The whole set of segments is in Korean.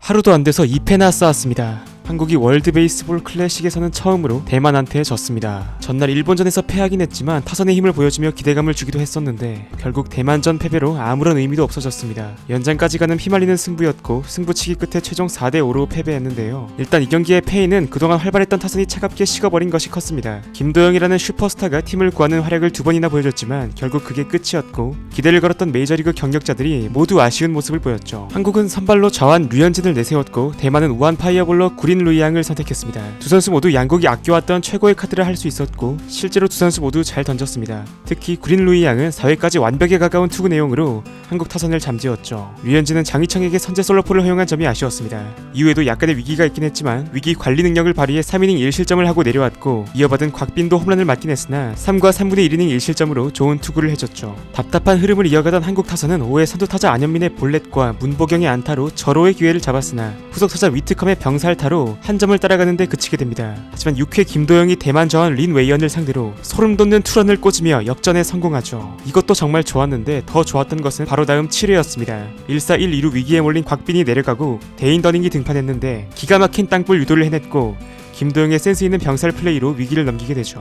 하루도 안 돼서 2패나 쌓았습니다. 한국이 월드 베이스볼 클래식에서는 처음으로 대만한테 졌습니다. 전날 일본전에서 패하긴 했지만 타선의 힘을 보여주며 기대감을 주기도 했었는데 결국 대만전 패배로 아무런 의미도 없어졌습니다. 연장까지 가는 피말리는 승부였고 승부치기 끝에 최종 4대5로 패배했는데요. 일단 이 경기의 패인은 그동안 활발했던 타선이 차갑게 식어버린 것이 컸습니다. 김도영이라는 슈퍼스타가 팀을 구하는 활약을 2번이나 보여줬지만 결국 그게 끝이었고 기대를 걸었던 메이저리그 경력자들이 모두 아쉬운 모습을 보였죠. 한국은 선발로 좌완 류현진을 내세웠고 대만은 우한 파이어볼러 구린 루이앙을 선택했습니다. 두 선수 모두 양국이 아껴왔던 최고의 카드를 할 수 있었고 실제로 두 선수 모두 잘 던졌습니다. 특히 구린 루이앙은 4회까지 완벽에 가까운 투구 내용으로 한국 타선을 잠재웠죠. 류현진은 장희청에게 선제 솔로포를 허용한 점이 아쉬웠습니다. 이후에도 약간의 위기가 있긴 했지만 위기 관리 능력을 발휘해 3이닝 1실점을 하고 내려왔고 이어받은 곽빈도 홈런을 맞긴 했으나 3과 3분의 1이닝 1실점으로 좋은 투구를 해줬죠. 답답한 흐름을 이어가던 한국 타선은 5회 선두타자 안현민의 볼넷과 문보경의 안타로 절호의 기회를 잡았으나 후속타자 위트컴의 병살타로 한 점을 따라가는데 그치게 됩니다. 하지만 6회 김도영이 대만 저원 린 웨이언을 상대로 소름 돋는 투런을 꽂으며 역전에 성공하죠. 이것도 정말 좋았는데 더 좋았던 것은 바로 다음 7회였습니다. 1사 1-2루 위기에 몰린 곽빈이 내려가고 데인 더닝이 등판했는데 기가 막힌 땅볼 유도를 해냈고 김도영의 센스 있는 병살 플레이로 위기를 넘기게 되죠.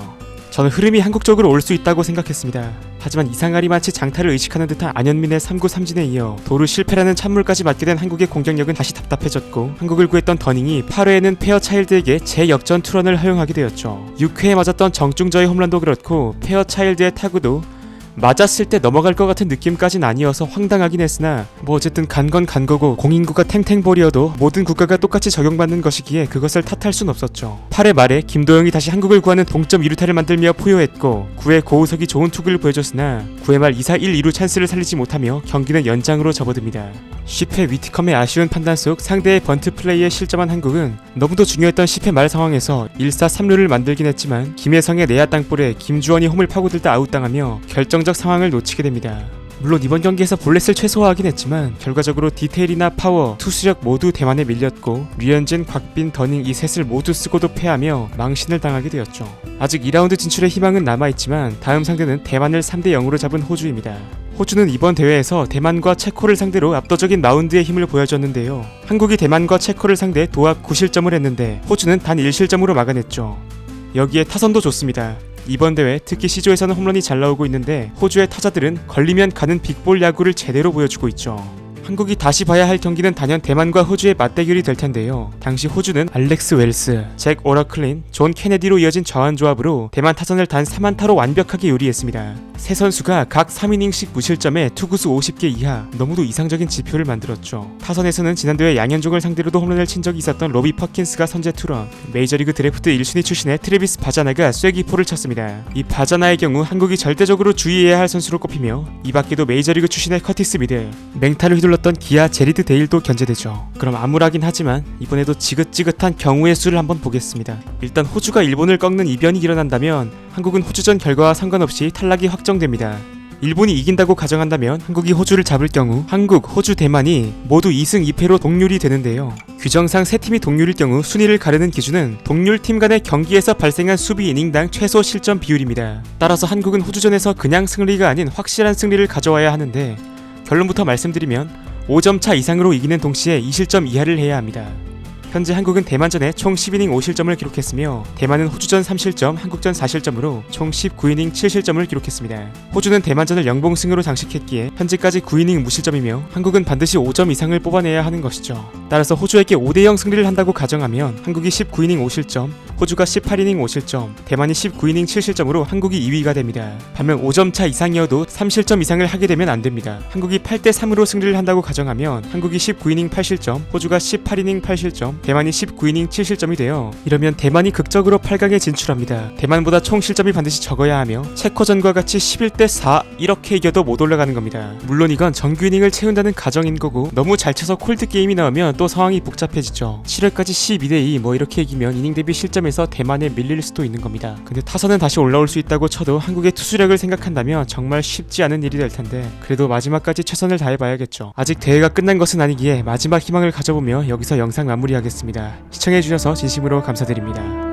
저는 흐름이 한국 쪽으로 올 수 있다고 생각했습니다. 하지만 이상하리 마치 장타를 의식하는 듯한 안현민의 3구 3진에 이어 도루 실패라는 찬물까지 맞게 된 한국의 공격력은 다시 답답해졌고 한국을 구했던 더닝이 8회에는 페어 차일드에게 재역전 투런을 허용하게 되었죠. 6회에 맞았던 정중저의 홈런도 그렇고 페어 차일드의 타구도 맞았을 때 넘어갈 것 같은 느낌까진 아니어서 황당하긴 했으나 뭐 어쨌든 간 건 간 거고 공인구가 탱탱볼이어도 모든 국가가 똑같이 적용받는 것이기에 그것을 탓할 순 없었죠. 8회 말에 김도영이 다시 한국을 구하는 동점 2루타를 만들며 포효했고 9회 고우석이 좋은 투구를 보여줬으나 9회 말 2사 1-2루 찬스를 살리지 못하며 경기는 연장으로 접어듭니다. 10회 위트컴의 아쉬운 판단 속 상대의 번트 플레이에 실점한 한국은 너무도 중요했던 10회 말 상황에서 1사 3루를 만들긴 했지만 김혜성의 내야 땅볼에 김주원이 홈을 파고들다 아웃당하며 결정적 상황을 놓치게 됩니다. 물론 이번 경기에서 볼넷을 최소화하긴 했지만 결과적으로 디테일이나 파워, 투수력 모두 대만에 밀렸고 류현진, 곽빈, 더닝 이 셋을 모두 쓰고도 패하며 망신을 당하게 되었죠. 아직 2라운드 진출의 희망은 남아있지만 다음 상대는 대만을 3대0으로 잡은 호주입니다. 호주는 이번 대회에서 대만과 체코를 상대로 압도적인 마운드의 힘을 보여줬는데요. 한국이 대만과 체코를 상대 도합 9실점을 했는데 호주는 단 1실점으로 막아냈죠. 여기에 타선도 좋습니다. 이번 대회 특히 C조에서는 홈런이 잘 나오고 있는데 호주의 타자들은 걸리면 가는 빅볼 야구를 제대로 보여주고 있죠. 한국이 다시 봐야 할 경기는 단연 대만과 호주의 맞대결이 될 텐데요. 당시 호주는 알렉스 웰스, 잭 오러클린, 존 케네디로 이어진 좌완 조합으로 대만 타선을 단 3안타로 완벽하게 요리했습니다. 세 선수가 각 3이닝씩 무실점에 투구수 50개 이하, 너무도 이상적인 지표를 만들었죠. 타선에서는 지난대회 양현종을 상대로도 홈런을 친 적이 있었던 로비 퍼킨스가 선제 투런, 메이저리그 드래프트 1순위 출신의 트래비스 바자나가 쐐기포를 쳤습니다. 이 바자나의 경우 한국이 절대적으로 주의해야 할 선수로 꼽히며 이 밖에도 메이저리그 출신의 커티스 미들, 맹타를 휘둘렀던 기아 제리드 데일도 견제되죠. 그럼 암울하긴 하지만 이번에도 지긋지긋한 경우의 수를 한번 보겠습니다. 일단 호주가 일본을 꺾는 이변이 일어난다면 한국은 호주전 결과와 상관없이 탈락이 확정됩니다. 일본이 이긴다고 가정한다면 한국이 호주를 잡을 경우 한국, 호주, 대만이 모두 2승 2패로 동률이 되는데요. 규정상 세 팀이 동률일 경우 순위를 가르는 기준은 동률 팀 간의 경기에서 발생한 수비 이닝당 최소 실점 비율입니다. 따라서 한국은 호주전에서 그냥 승리가 아닌 확실한 승리를 가져와야 하는데 결론부터 말씀드리면 5점 차 이상으로 이기는 동시에 2실점 이하를 해야 합니다. 현재 한국은 대만전에 총 10이닝 5실점을 기록했으며 대만은 호주전 3실점, 한국전 4실점으로 총 19이닝 7실점을 기록했습니다. 호주는 대만전을 영봉승으로 장식했기에 현재까지 9이닝 무실점이며 한국은 반드시 5점 이상을 뽑아내야 하는 것이죠. 따라서 호주에게 5대0 승리를 한다고 가정하면 한국이 19이닝 5실점, 호주가 18이닝 5실점, 대만이 19이닝 7실점으로 한국이 2위가 됩니다. 반면 5점 차 이상이어도 3실점 이상을 하게 되면 안됩니다. 한국이 8대3으로 승리를 한다고 가정하면 한국이 19이닝 8실점, 호주가 18이닝 8실점, 대만이 19이닝 7실점이 되어 이러면 대만이 극적으로 8강에 진출합니다. 대만보다 총 실점이 반드시 적어야 하며 체코전과 같이 11대4 이렇게 이겨도 못 올라가는 겁니다. 물론 이건 정규 이닝을 채운다는 가정인 거고 너무 잘 쳐서 콜드 게임이 나오면 또 상황이 복잡해지죠. 7회까지 12대2 뭐 이렇게 이기면 이닝 대비 실점에서 대만에 밀릴 수도 있는 겁니다. 근데 타선은 다시 올라올 수 있다고 쳐도 한국의 투수력을 생각한다면 정말 쉽지 않은 일이 될 텐데 그래도 마지막까지 최선을 다해봐야겠죠. 아직 대회가 끝난 것은 아니기에 마지막 희망을 가져보며 여기서 영상 마무리하겠습니다. 시청해주셔서 진심으로 감사드립니다.